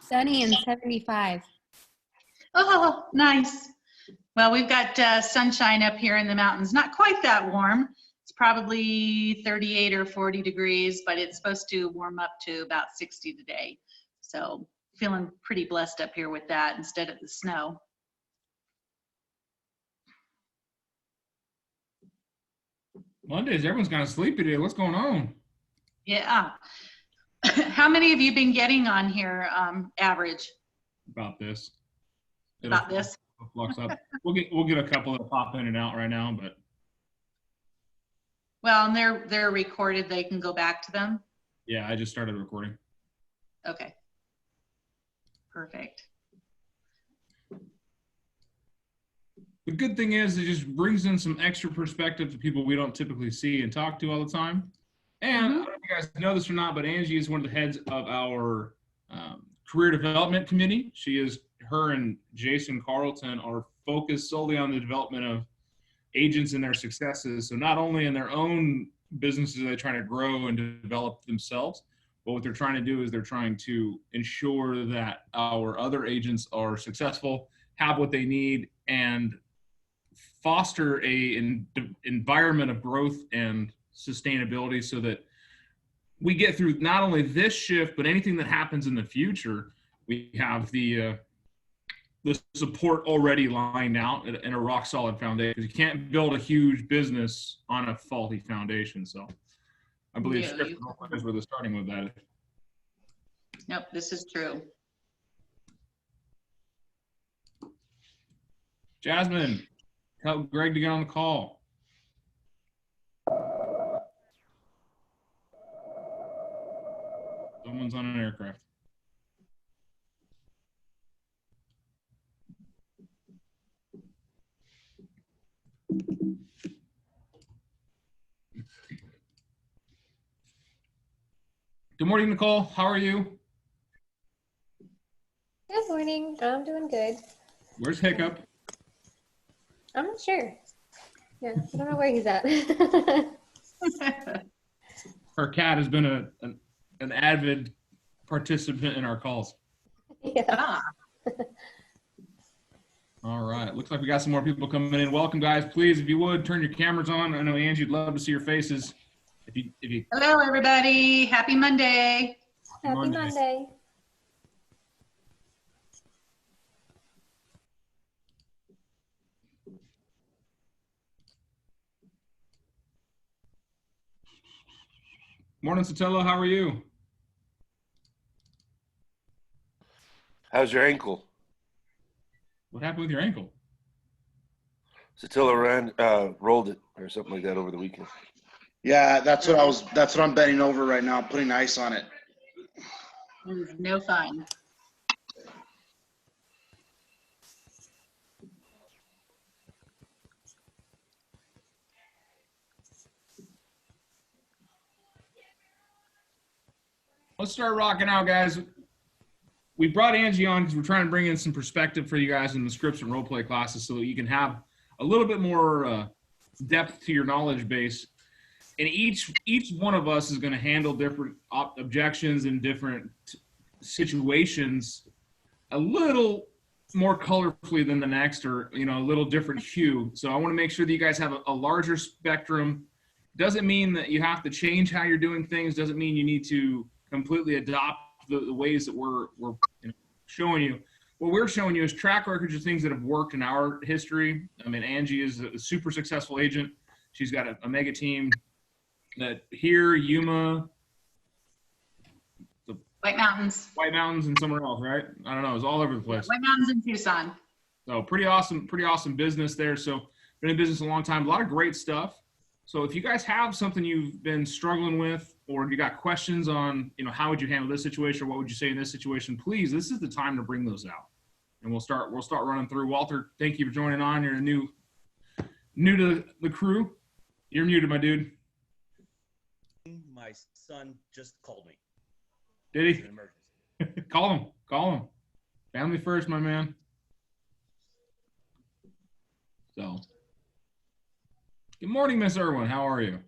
Sunny and 75. Oh, nice. Well, we've got sunshine up here in the mountains. Not quite that warm. It's probably 38 or 40 degrees, but it's supposed to warm up to about 60 today. So feeling pretty blessed up here with that instead of the snow. Mondays, everyone's kind of sleepy today. What's going on? Yeah. How many have you been getting on here, average? About this. About this? It'll flux up. We'll get a couple that pop in and out right now, but. Well, and they're recorded. They can go back to them. Yeah, I just started recording. Okay. Perfect. The good thing is it just brings in some extra perspective to people we don't typically see and talk to all the time. And I don't know if you guys know this or not, but Angie is one of the heads of our career development committee. Her and Jason Carlton are focused solely on the development of agents and their successes. So not only in their own businesses are they trying to grow and develop themselves, but what they're trying to do is they're trying to ensure that our other agents are successful, have what they need, and foster an environment of growth and sustainability so that we get through not only this shift, but anything that happens in the future, we have the support already lined out in a rock solid foundation. You can't build a huge business on a faulty foundation. So I believe Script is where they're starting with that. Nope, this is true. Jasmine, tell Greg to get on the call. Someone's on an aircraft. Good morning, Nicole. How are you? Good morning. I'm doing good. Where's Hiccup? I'm not sure. Yeah, I don't know where he's at. Her cat has been an avid participant in our calls. Yeah. All right. Looks like we got some more people coming in. Welcome, guys. Please, if you would, turn your cameras on. I know, Angie, you'd love to see your faces. If you Hello, everybody. Happy Monday. Happy Monday. Morning, Sotelo. How are you? How's your ankle? What happened with your ankle? Satilla rolled it or something like that over the weekend. Yeah, that's what I'm bending over right now, putting ice on it. No fun. Let's start rocking out, guys. We brought Angie on because we're trying to bring in some perspective for you guys in the scripts and role play classes so that you can have a little bit more depth to your knowledge base. And each one of us is going to handle different objections in different situations a little more colorfully than the next, or a little different hue. So I want to make sure that you guys have a larger spectrum. Doesn't mean that you have to change how you're doing things. Doesn't mean you need to completely adopt the ways that we're showing you. What we're showing you is track records of things that have worked in our history. I mean, Angie is a super successful agent. She's got a mega team that here, Yuma, White Mountains, and somewhere else, right? I don't know. It's all over the place. White Mountains and Tucson. So pretty awesome business there. So been in business a long time. A lot of great stuff. So if you guys have something you've been struggling with, or you got questions on, how would you handle this situation, or what would you say in this situation, please, this is the time to bring those out. And we'll start running through. Walter, thank you for joining on. You're new to the crew. You're muted, my dude. My son just called me. Did It's he? an emergency. Call him. Family first, my man. So, good morning, Miss Irwin. How are you?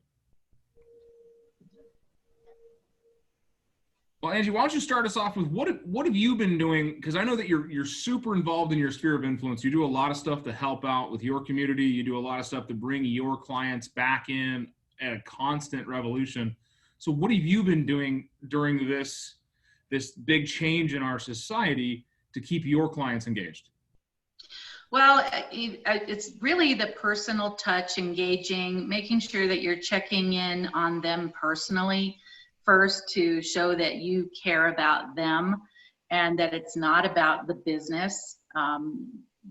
Well, Angie, why don't you start us off with what have you been doing? Because I know that you're super involved in your sphere of influence. You do a lot of stuff to help out with your community. You do a lot of stuff to bring your clients back in at a constant revolution. So what have you been doing during this big change in our society to keep your clients engaged? Well, it's really the personal touch, engaging, making sure that you're checking in on them personally first to show that you care about them and that it's not about the business.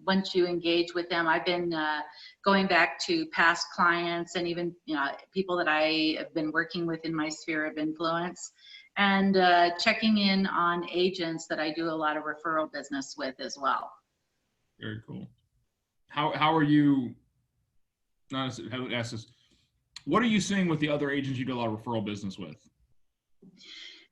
Once you engage with them, I've been going back to past clients and even people that I have been working with in my sphere of influence, and checking in on agents that I do a lot of referral business with as well. Very cool. How are you? How to ask this? What are you seeing with the other agents you do a lot of referral business with?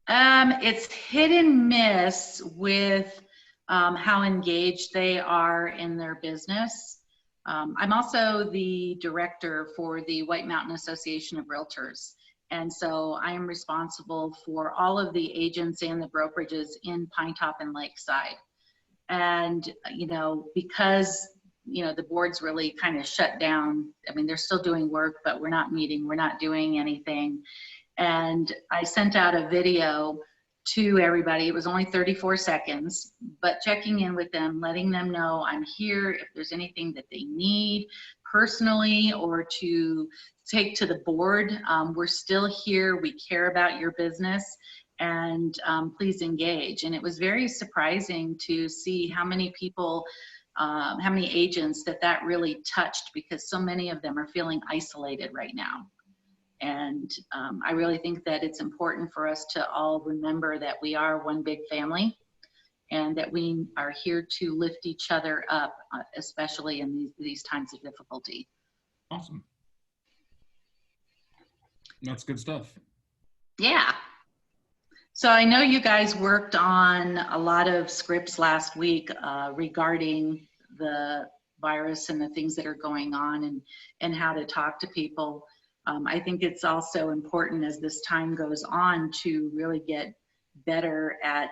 It's hit and miss with how engaged they are in their business. I'm also the director for the White Mountain Association of Realtors. And so I am responsible for all of the agents and the brokerages in Pinetop and Lakeside. And, because, the board's really kind of shut down. I mean, they're still doing work, but we're not meeting, we're not doing anything. And I sent out a video to everybody. It was only 34 seconds, but checking in with them, letting them know I'm here if there's anything that they need personally or to take to the board. We're still here. We care about your business, and please engage. And it was very surprising to see how many people, how many agents that really touched, because so many of them are feeling isolated right now. And I really think that it's important for us to all remember that we are one big family and that we are here to lift each other up, especially in these times of difficulty. Awesome. That's good stuff. Yeah. So I know you guys worked on a lot of scripts last week regarding the virus and the things that are going on and how to talk to people. I think it's also important as this time goes on to really get better at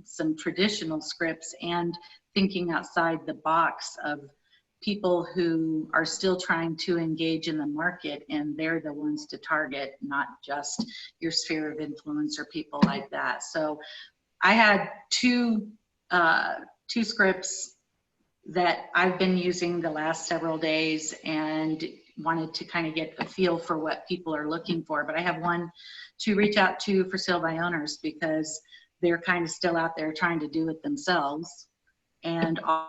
some traditional scripts and thinking outside the box of people who are still trying to engage in the market, and they're the ones to target, not just your sphere of influence or people like that. So I had two scripts that I've been using the last several days and wanted to kind of get a feel for what people are looking for. But I have one to reach out to for sale by owners because they're kind of still out there trying to do it themselves. And I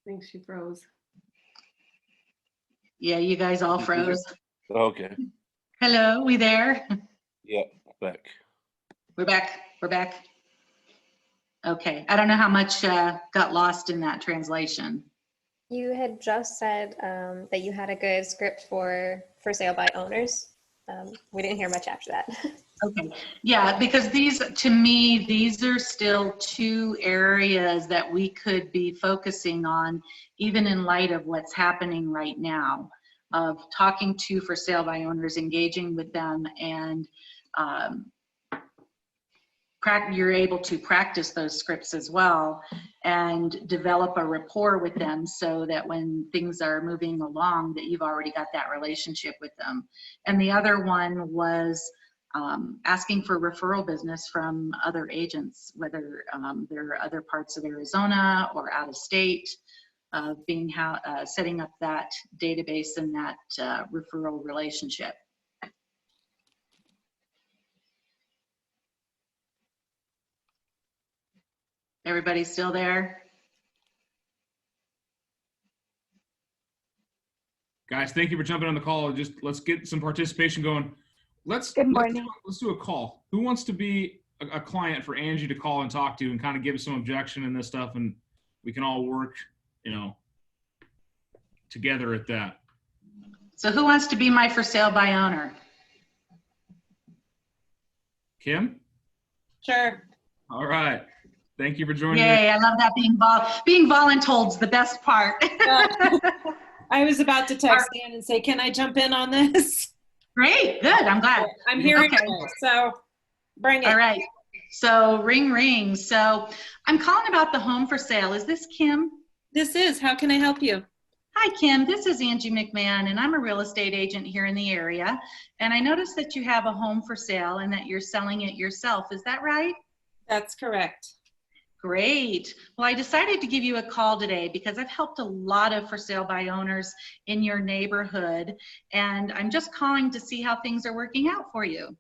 think she froze. yeah, you guys all froze. Okay. Hello, we there? Yeah, back. We're back. We're back. Okay. I don't know how much got lost in that translation. You had just said that you had a good script for sale by owners. We didn't hear much after that. Okay. Yeah, because to me, these are still two areas that we could be focusing on, even in light of what's happening right now, of talking to for sale by owners, engaging with them, and you're able to practice those scripts as well and develop a rapport with them so that when things are moving along that you've already got that relationship with them. And the other one was asking for referral business from other agents, whether they're other parts of Arizona or out of state, setting up that database and that referral relationship. Everybody still there? Guys, thank you for jumping on the call. Let's get some participation going. Good morning. Let's do a call. Who wants to be a client for Angie to call and talk to and kind of give us some objection in this stuff, and we can all work, together at that. So who wants to be my for sale by owner? Kim? Sure. All right. Thank you for joining me. Yay, I love that being voluntold's the best part. I was about to text Dan and say, can I jump in on this? Great, good, I'm glad. I'm hearing Okay. it, so bring it. All right, so ring, ring. So I'm calling about the home for sale. Is this Kim? This is, how can I help you? Hi, Kim. This is Angie McMahon, and I'm a real estate agent here in the area. And I noticed that you have a home for sale and that you're selling it yourself. Is that right? That's correct. Great. Well, I decided to give you a call today because I've helped a lot of for sale by owners in your neighborhood, and I'm just calling to see how things are working out for you.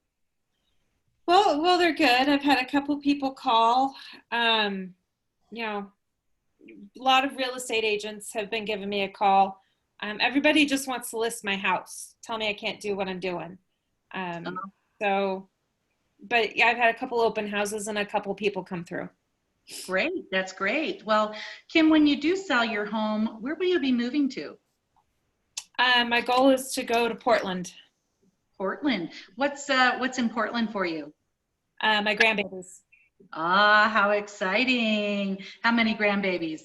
Well, they're good. I've had a couple people call. A lot of real estate agents have been giving me a call. Everybody just wants to list my house. Tell me I can't do what I'm doing. But yeah, I've had a couple open houses and a couple people come through. Great. That's great. Well, Kim, when you do sell your home, where will you be moving to? My goal is to go to Portland. Portland. What's in Portland for you? My grandbabies. Ah, how exciting. How many grandbabies?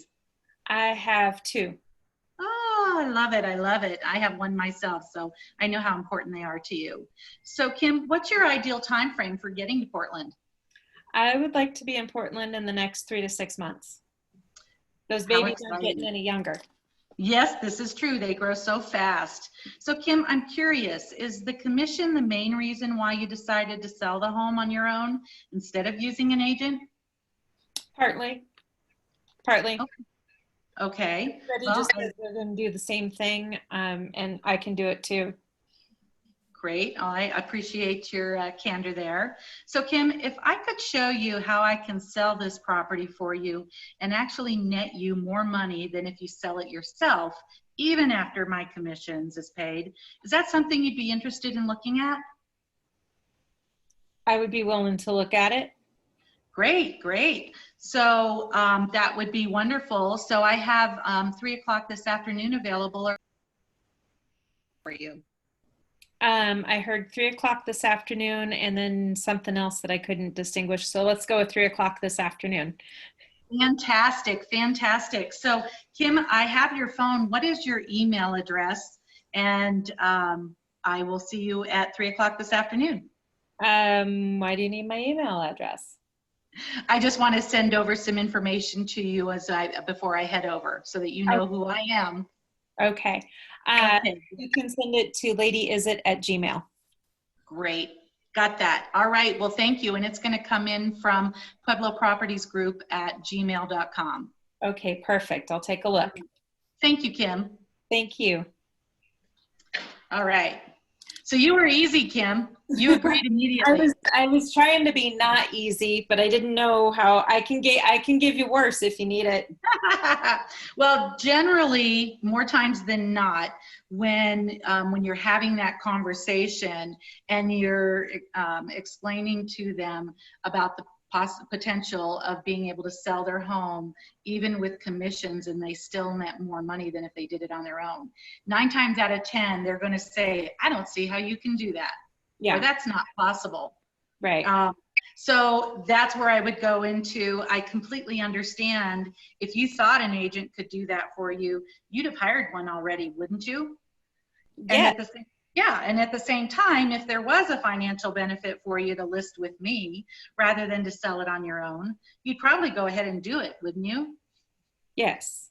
I have 2. Oh, I love it. I love it. I have one myself, so I know how important they are to you. So Kim, what's your ideal time frame for getting to Portland? I would like to be in Portland in the next 3 to 6 months. Those How babies aren't exciting. getting any younger. Yes, this is true. They grow so fast. So Kim, I'm curious, is the commission the main reason why you decided to sell the home on your own instead of using an agent? Partly. Okay. Everybody Well, just says they're going to do the same thing, and I can do it too. Great. I appreciate your candor there. So Kim, if I could show you how I can sell this property for you and actually net you more money than if you sell it yourself, even after my commissions is paid, is that something you'd be interested in looking at? I would be willing to look at it. Great, great. So that would be wonderful. So I have 3 o'clock this afternoon available for you. I heard 3 o'clock this afternoon and then something else that I couldn't distinguish. So let's go with 3 o'clock this afternoon. Fantastic, fantastic. So Kim, I have your phone. What is your email address? And I will see you at 3 o'clock this afternoon. Why do you need my email address? I just want to send over some information to you before I head over so that you know who I am. Okay. Okay. You can send it to ladyisit@gmail. Great. Got that. All right. Well, thank you. And it's going to come in from Pueblo Properties Group at gmail.com. Okay, perfect. I'll take a look. Thank you, Kim. Thank you. All right. So you were easy, Kim. You agreed immediately. I was trying to be not easy, but I didn't know how I can give you worse if you need it. Well, generally, more times than not, when you're having that conversation and you're explaining to them about the potential of being able to sell their home, even with commissions, and they still net more money than if they did it on their own. 9 times out of 10, they're going to say, I don't see how you can do that. Yeah. Or that's not possible. Right. So that's where I would go into, I completely understand if you thought an agent could do that for you, you'd have hired one already, wouldn't you? Yeah. And at the same time, if there was a financial benefit for you to list with me rather than to sell it on your own, you'd probably go ahead and do it, wouldn't you? Yes.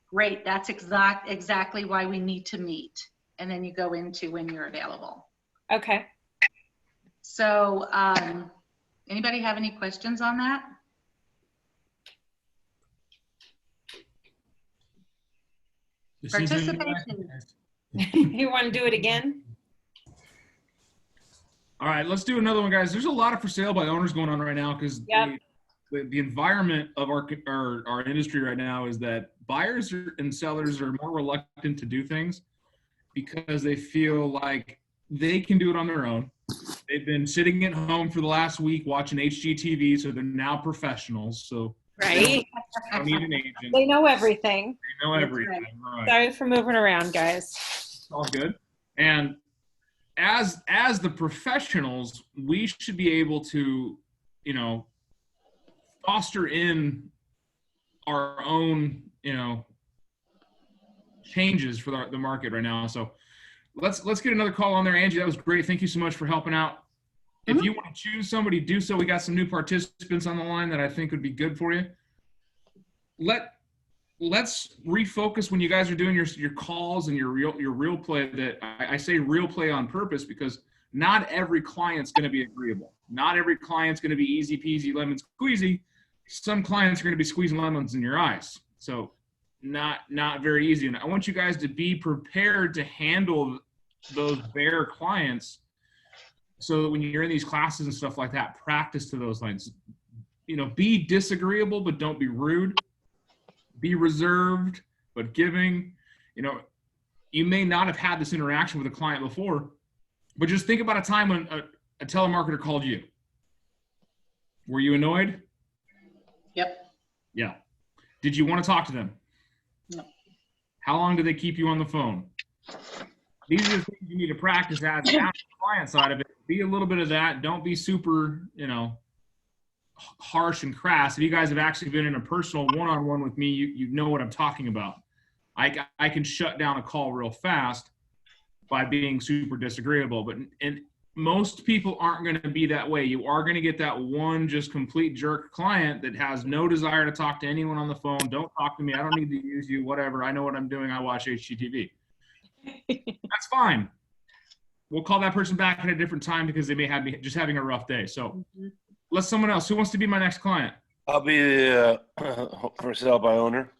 Great. That's exactly why we need to meet. And then you go into when you're available. Okay. So anybody have any questions on that? Participation. You want to do it again? All right, let's do another one, guys. There's a lot of for sale by owners going on right now because Yep. the environment of our industry right now is that buyers and sellers are more reluctant to do things because they feel like they can do it on their own. They've been sitting at home for the last week watching HGTV, so they're now professionals. So Right. they don't need an agent. They know everything. They know everything. Right. Sorry for moving around, guys. It's all good. And as the professionals, we should be able to, you know, foster in our own, you know, changes for the market right now. So let's get another call on there. Angie, that was great. Thank you so much for helping out. If you want to choose somebody, do so. We got some new participants on the line that I think would be good for you. Let's refocus when you guys are doing your calls and your real play. That I say real play on purpose because not every client's going to be agreeable. Not every client's going to be easy peasy lemon squeezy. Some clients are going to be squeezing lemons in your eyes. So not very easy. And I want you guys to be prepared to handle those bare clients. So that when you're in these classes and stuff like that, practice to those lines. You know, be disagreeable, but don't be rude. Be reserved, but giving. You know, you may not have had this interaction with a client before, but just think about a time when a telemarketer called you. Were you annoyed? Yep. Yeah. Did you want to talk to them? No. How long did they keep you on the phone? These are the things you need to practice as the client side of it. Be a little bit of that. Don't be super, you know, harsh and crass. If you guys have actually been in a personal one-on-one with me, you know what I'm talking about. I can shut down a call real fast by being super disagreeable, but most people aren't going to be that way. You are going to get that one just complete jerk client that has no desire to talk to anyone on the phone. Don't talk to me. I don't need to use you, whatever. I know what I'm doing. I watch HGTV. That's fine. We'll call that person back at a different time because they may have just having a rough day. So let's someone else. Who wants to be my next client? I'll be the for sale by owner.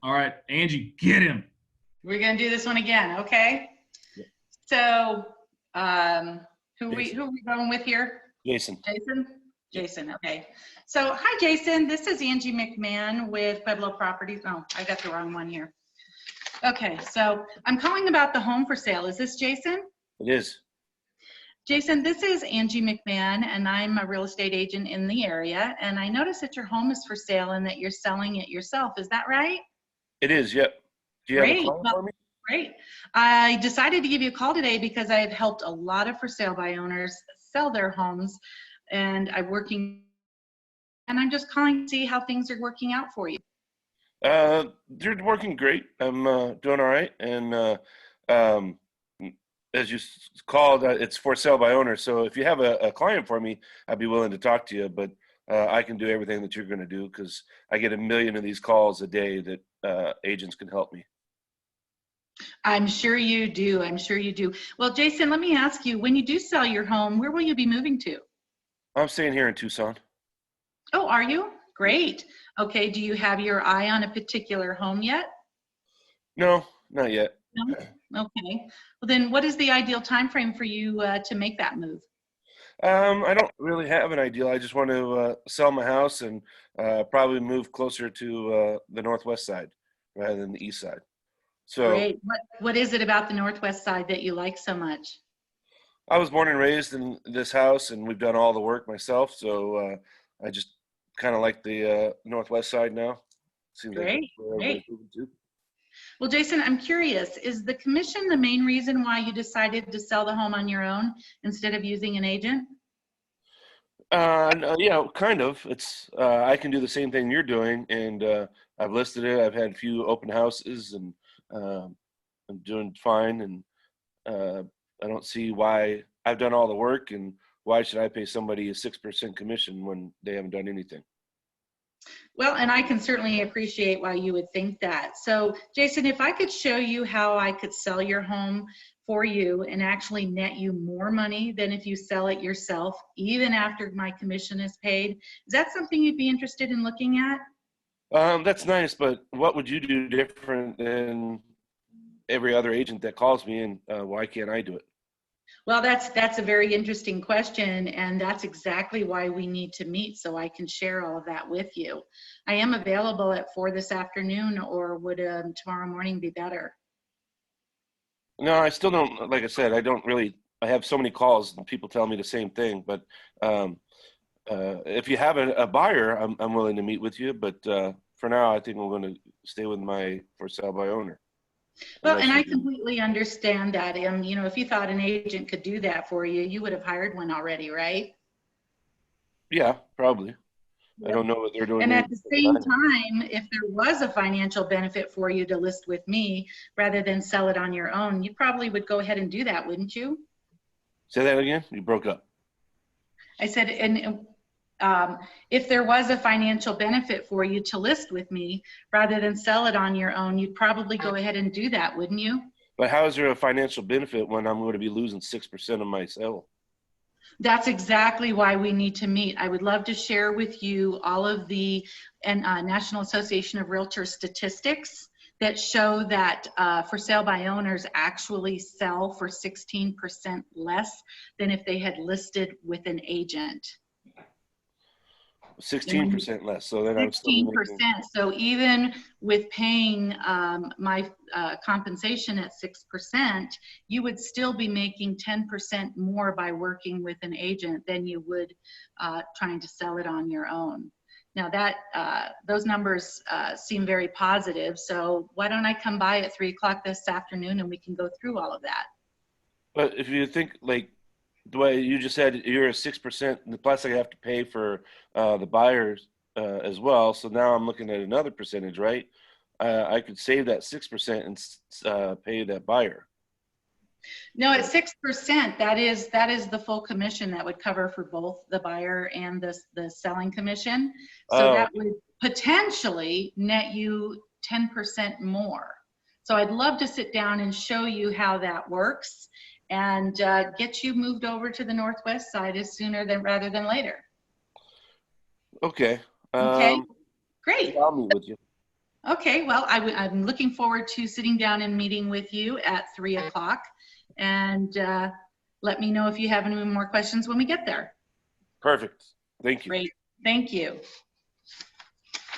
All right, Angie, get him. We're going to do this one again, okay? Yeah. So who are we going with here? Jason. Jason, okay. So hi, Jason. This is Angie McMahon with Pueblo Properties. Oh, I got the wrong one here. Okay, so I'm calling about the home for sale. Is this Jason? It is. Jason, this is Angie McMahon, and I'm a real estate agent in the area. And I noticed that your home is for sale and that you're selling it yourself. Is that right? It is, yep. Do you have a call for me? Great. I decided to give you a call today because I have helped a lot of for sale by owners sell their homes, and I'm just calling to see how things are working out for you. They're working great. I'm doing all right. And as you called, it's for sale by owner. So if you have a client for me, I'd be willing to talk to you. But I can do everything that you're going to do because I get 1 million of these calls a day that agents can help me. I'm sure you do. I'm sure you do. Well, Jason, let me ask you, when you do sell your home, where will you be moving to? I'm staying here in Tucson. Oh, are you? Great. Okay. Do you have your eye on a particular home yet? No, not yet. No? Okay. Well, then what is the ideal time frame for you to make that move? I don't really have an ideal. I just want to sell my house and probably move closer to the northwest side rather than the east side. So great. What is it about the northwest side that you like so much? I was born and raised in this house, and we've done all the work myself. So I just kind of like the northwest side now. Seems great. Like where everybody's moving to. Well, Jason, I'm curious, is the commission the main reason why you decided to sell the home on your own instead of using an agent? No, yeah, kind of. It's I can do the same thing you're doing, and I've listed it. I've had a few open houses, and I'm doing fine. And I don't see why I've done all the work, and why should I pay somebody a 6% commission when they haven't done anything? Well, and I can certainly appreciate why you would think that. So, Jason, if I could show you how I could sell your home for you and actually net you more money than if you sell it yourself, even after my commission is paid, is that something you'd be interested in looking at? That's nice, but what would you do different than every other agent that calls me, and why can't I do it? Well, that's a very interesting question, and that's exactly why we need to meet, so I can share all of that with you. I am available at 4 this afternoon, or would tomorrow morning be better? No, I still don't. Like I said, I have so many calls and people tell me the same thing. But if you have a buyer, I'm willing to meet with you. But for now, I think I'm going to stay with my for sale by owner. Well, and I Unless you- completely understand that. You know, if you thought an agent could do that for you, you would have hired one already, right? Yeah, probably. I don't know what they're doing. And here. at the same time, if there was a financial benefit for you to list with me rather than sell it on your own, you probably would go ahead and do that, wouldn't you? Say that again? You broke up. I said, and if there was a financial benefit for you to list with me rather than sell it on your own, you'd probably go ahead and do that, wouldn't you? But how is there a financial benefit when I'm going to be losing 6% of my sale? That's exactly why we need to meet. I would love to share with you all of the National Association of Realtors statistics that show that for sale by owners actually sell for 16% less than if they had listed with an agent. 16% less. So then I'm still 16%. making, So even with paying my compensation at 6%, you would still be making 10% more by working with an agent than you would trying to sell it on your own. Now that those numbers seem very positive. So why don't I come by at 3 o'clock this afternoon and we can go through all of that. but if you think like the way you just said, you're a 6%, plus I have to pay for the buyers as well. So now I'm looking at another percentage, right? I could save that 6% and pay that buyer. No, at 6%, that is the full commission that would cover for both the buyer and the selling commission. So Oh. that would potentially net you 10% more. So I'd love to sit down and show you how that works and get you moved over to the northwest side as sooner than rather than later. Okay. Okay, great. I'll meet with you. Okay, well, I'm looking forward to sitting down and meeting with you at 3 o'clock. And let me know if you have any more questions when we get there. Perfect. Thank you. Great, thank you.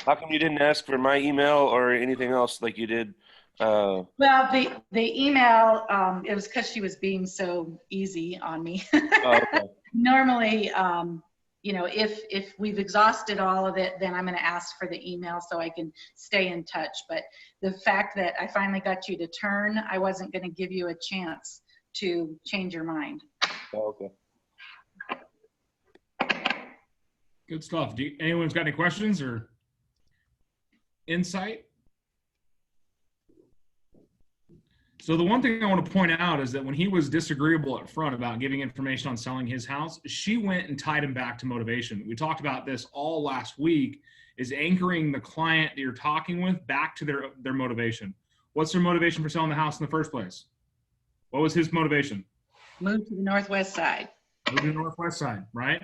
How come you didn't ask for my email or anything else like you did? Well, the email, it was because she was being so easy on me. Oh, okay. Normally, you know, if we've exhausted all of it, then I'm going to ask for the email so I can stay in touch. But the fact that I finally got you to turn, I wasn't going to give you a chance to change your mind. Oh, okay. Good stuff. Anyone's got any questions or insight? So the one thing I want to point out is that when he was disagreeable up front about giving information on selling his house, she went and tied him back to motivation. We talked about this all last week, is anchoring the client that you're talking with back to their motivation. What's their motivation for selling the house in the first place? What was his motivation? Move to the northwest side. Move to the northwest side, right?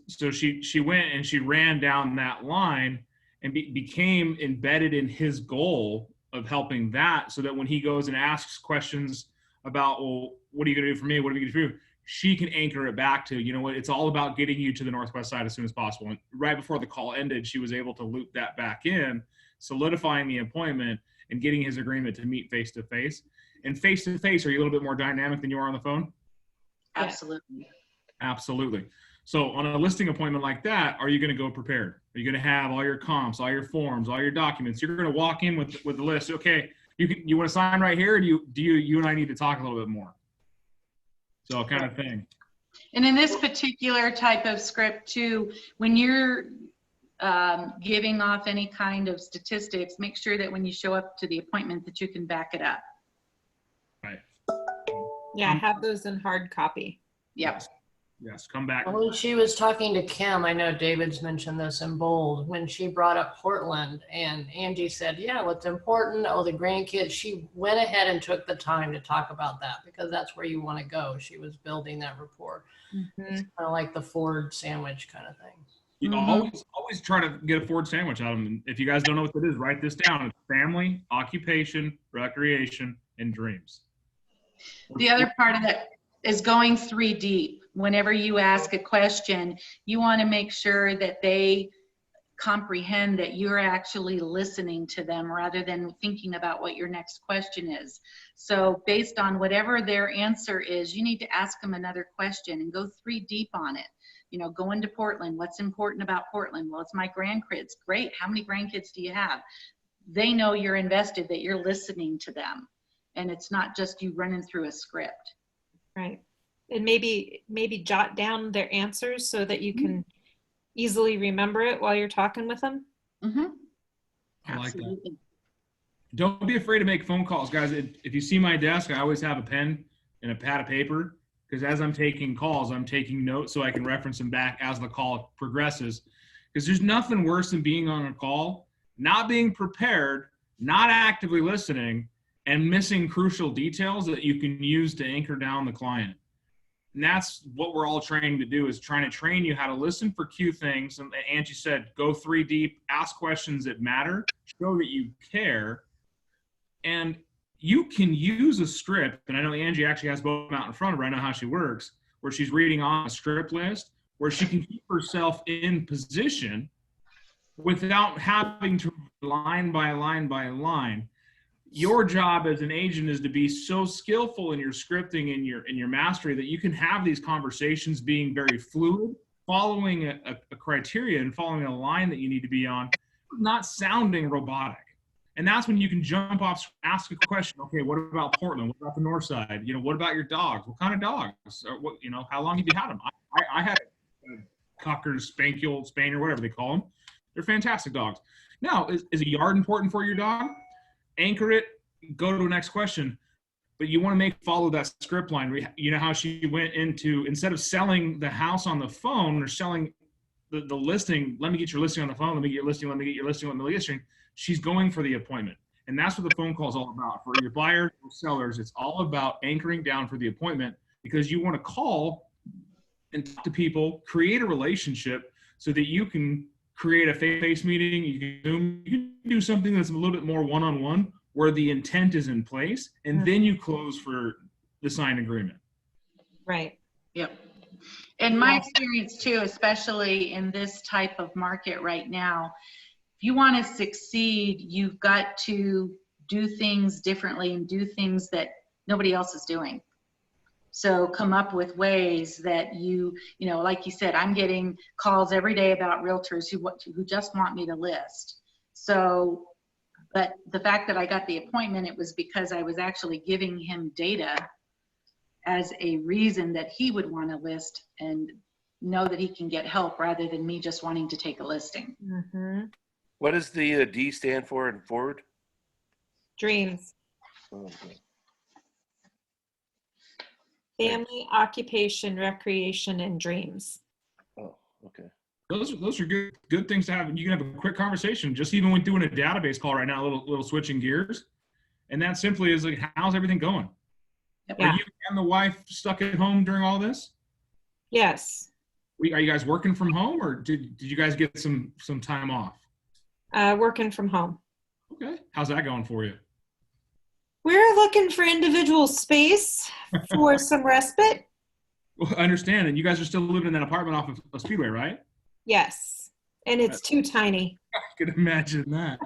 So she went and she ran down that line and became embedded in his goal of helping that, so that when he goes and asks questions about, well, what are you going to do for me? What are you going to do for you? She can anchor it back to, you know what, it's all about getting you to the northwest side as soon as possible. And right before the call ended, she was able to loop that back in, solidifying the appointment and getting his agreement to meet face-to-face. And face-to-face, are you a little bit more dynamic than you are on the phone? Absolutely. Absolutely. So on a listing appointment like that, are you going to go prepared? Are you going to have all your comps, all your forms, all your documents? You're going to walk in with the list. Okay, you want to sign right here, or do you and I need to talk a little bit more? So kind of thing. And in this particular type of script too, when you're giving off any kind of statistics, make sure that when you show up to the appointment that you can back it up. Right. Yeah, have those in hard copy. Yep. Yes, come back. When she was talking to Kim, I know David's mentioned this in bold, when she brought up Portland and Angie said, yeah, what's important? Oh, the grandkids. She went ahead and took the time to talk about that because that's where you want to go. She was building that rapport. It's kind of like the Ford sandwich kind of thing. You always try to get a Ford sandwich out of them. If you guys don't know what that is, write this down. It's family, occupation, recreation, and dreams. The other part of that is going 3 deep. Whenever you ask a question, you want to make sure that they comprehend that you're actually listening to them rather than thinking about what your next question is. So based on whatever their answer is, you need to ask them another question and go 3 deep on it. You know, going to Portland, what's important about Portland? Well, it's my grandkids. Great. How many grandkids do you have? they know you're invested, that you're listening to them. And it's not just you running through a script. Right. And maybe jot down their answers so that you can easily remember it while you're talking with them. Mm-hmm. I like that. Don't be afraid to make phone calls, guys. If you see my desk, I always have a pen and a pad of paper, because as I'm taking calls, I'm taking notes so I can reference them back as the call progresses. Because there's nothing worse than being on a call, not being prepared, not actively listening, and missing crucial details that you can use to anchor down the client. And that's what we're all training to do, is trying to train you how to listen for key things. And Angie said, go 3 deep, ask questions that matter, show that you care. And you can use a script, and I know Angie actually has both out in front of her. I know how she works, where she's reading on a script list, where she can keep herself in position without having to line by line by line. Your job as an agent is to be so skillful in your scripting and your mastery that you can have these conversations being very fluid, following a criteria and following a line that you need to be on, not sounding robotic. And that's when you can jump off, ask a question. Okay, what about Portland? What about the north side? You know, what about your dogs? What kind of dogs? Or what, you know, how long have you had them? I had Cockers, Spaniel, whatever they call them. They're fantastic dogs. Now, is a yard important for your dog? Anchor it, go to the next question. But you want to follow that script line. You know how she went into, instead of selling the house on the phone or selling the listing, let me get your listing on the phone, let me get your listing, let me get your listing, let me get your listing. She's going for the appointment. And that's what the phone call is all about. For your buyers or sellers, it's all about anchoring down for the appointment, because you want to call and talk to people, create a relationship so that you can create a face-to-face meeting. You can do something that's a little bit more one-on-one, where the intent is in place, and then you close for the signed agreement. Right. Yep. And my experience too, especially in this type of market right now, if you want to succeed, you've got to do things differently and do things that nobody else is doing. So come up with ways that you know, like you said, I'm getting calls every day about realtors who just want me to list. So, but the fact that I got the appointment, it was because I was actually giving him data as a reason that he would want to list and know that he can get help, rather than me just wanting to take a listing. Mm-hmm. What does the D stand for in forward? Dreams. Oh, okay. Family, occupation, recreation, and dreams. Oh, okay. Those are good things to have. You can have a quick conversation, just even when doing a database call right now, a little switching gears. And that simply is like, how's everything going? Yeah. Are you and the wife stuck at home during all this? Yes. Are you guys working from home, or did you guys get some time off? Working from home. Okay. How's that going for you? We're looking for individual space for some respite. Well, I understand. And you guys are still living in that apartment off of Speedway, right? Yes. And it's too tiny. I can imagine that.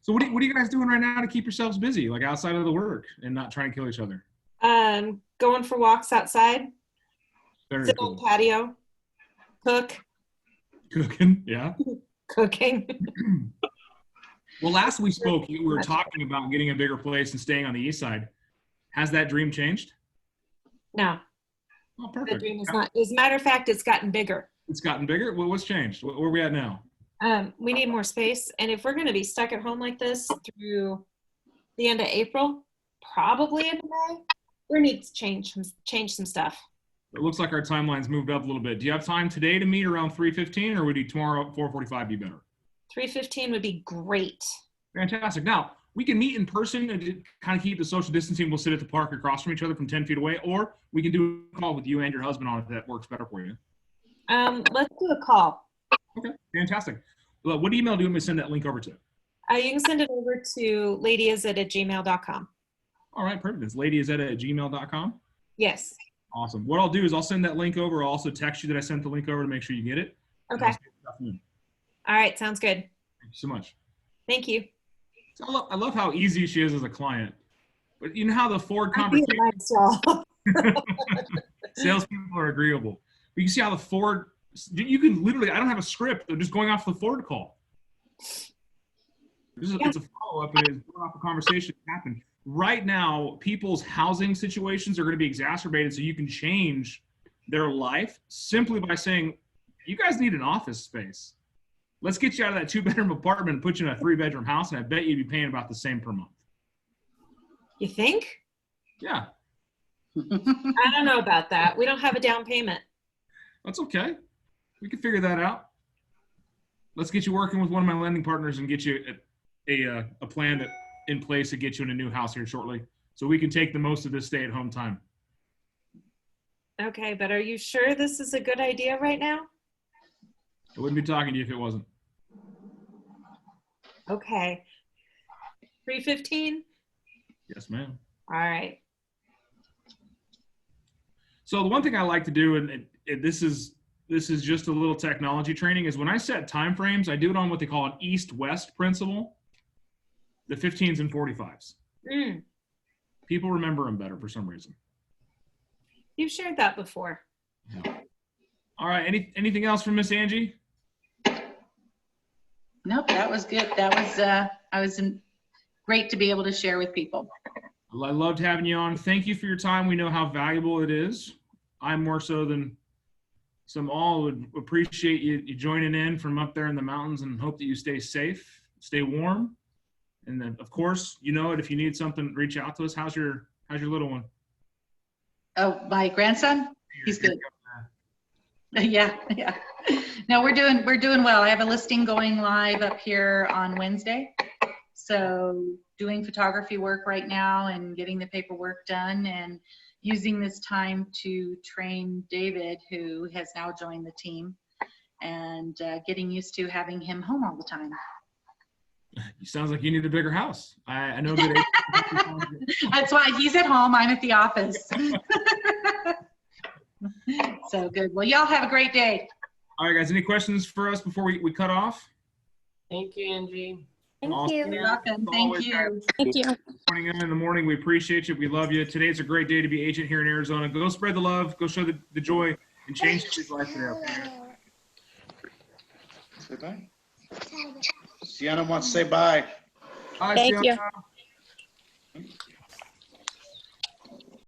So what are you guys doing right now to keep yourselves busy, like outside of the work, and not trying to kill each other? Going for walks outside. Very Sit cool. on patio. Cook. Cooking, yeah. Cooking. Well, last we spoke, we were talking about getting a bigger place and staying on the east side. Has that dream changed? No. Oh, The perfect. dream is not. As a matter of fact, it's gotten bigger. It's gotten bigger? Well, what's changed? Where are we at now? We need more space. And if we're going to be stuck at home like this through the end of April, probably into May, we need to change some stuff. It looks like our timeline's moved up a little bit. Do you have time today to meet around 3:15, or would you tomorrow at 4:45 be better? 3:15 would be great. Fantastic. Now, we can meet in person and kind of keep the social distancing. We'll sit at the park across from each other from 10 feet away, or we can do a call with you and your husband on it if that works better for you. Let's do a call. Okay, fantastic. Well, what email do you want me to send that link over to? You can send it over to ladyizit@gmail.com. All right, perfect. It's ladyizetta@gmail.com. Yes. Awesome. What I'll do is I'll send that link over. I'll also text you that I sent the link over to make sure you get it. Okay. All right. Sounds good. Thank you so much. Thank you. So I love how easy she is as a client. But you know how the Ford I'm being conversation, nice, y'all. salespeople are agreeable. But you see how the Ford, you can literally, I don't have a script. They're just going off the Ford call. It's a follow-up, and it's brought up a conversation that happened. Right now, people's housing situations are going to be exacerbated, so you can change their life simply by saying, you guys need an office space. Let's get you out of that 2-bedroom apartment and put you in a 3-bedroom house, and I bet you'd be paying about the same per month. You think? Yeah, I don't know about that. We don't have a down payment. that's okay. We can figure that out. Let's get you working with one of my lending partners and get you a plan that in place to get you in a new house here shortly, so we can take the most of this stay-at-home time. Okay, but are you sure this is a good idea right now? I wouldn't be talking to you if it wasn't. Okay. 3:15? Yes, ma'am. All right. So the one thing I like to do, and this is just a little technology training, is when I set time frames, I do it on what they call an east-west principle, the 15s and 45s. Mm, People remember them better for some reason. you've shared that before. All right, anything else from Miss Angie? Nope, that was good. That was great to be able to share with people. I loved having you on. Thank you for your time. We know how valuable it is. I more so than some all would appreciate you joining in from up there in the mountains, and hope that you stay safe, stay warm. And then, of course, you know it. If you need something, reach out to us. How's your little one? Oh, my grandson? He's good. Yeah. No, we're doing well. I have a listing going live up here on Wednesday. So doing photography work right now and getting the paperwork done, and using this time to train David, who has now joined the team, and getting used to having him home all the time. You sounds like you need a bigger house. I know that. That's why he's at home, I'm at the office. So good. Well, y'all have a great day. All right, guys. Any questions for us before we cut off? Thank you, Angie. Thank Awesome. you. You're welcome. Thank Always you. Thank you. Joining in the morning. We appreciate you. We love you. Today's a great day to be agent here in Arizona. Go spread the love. Go show the joy and change somebody's life today. Okay? Say bye. Sienna wants to say bye. Bye, Thank Sienna. you.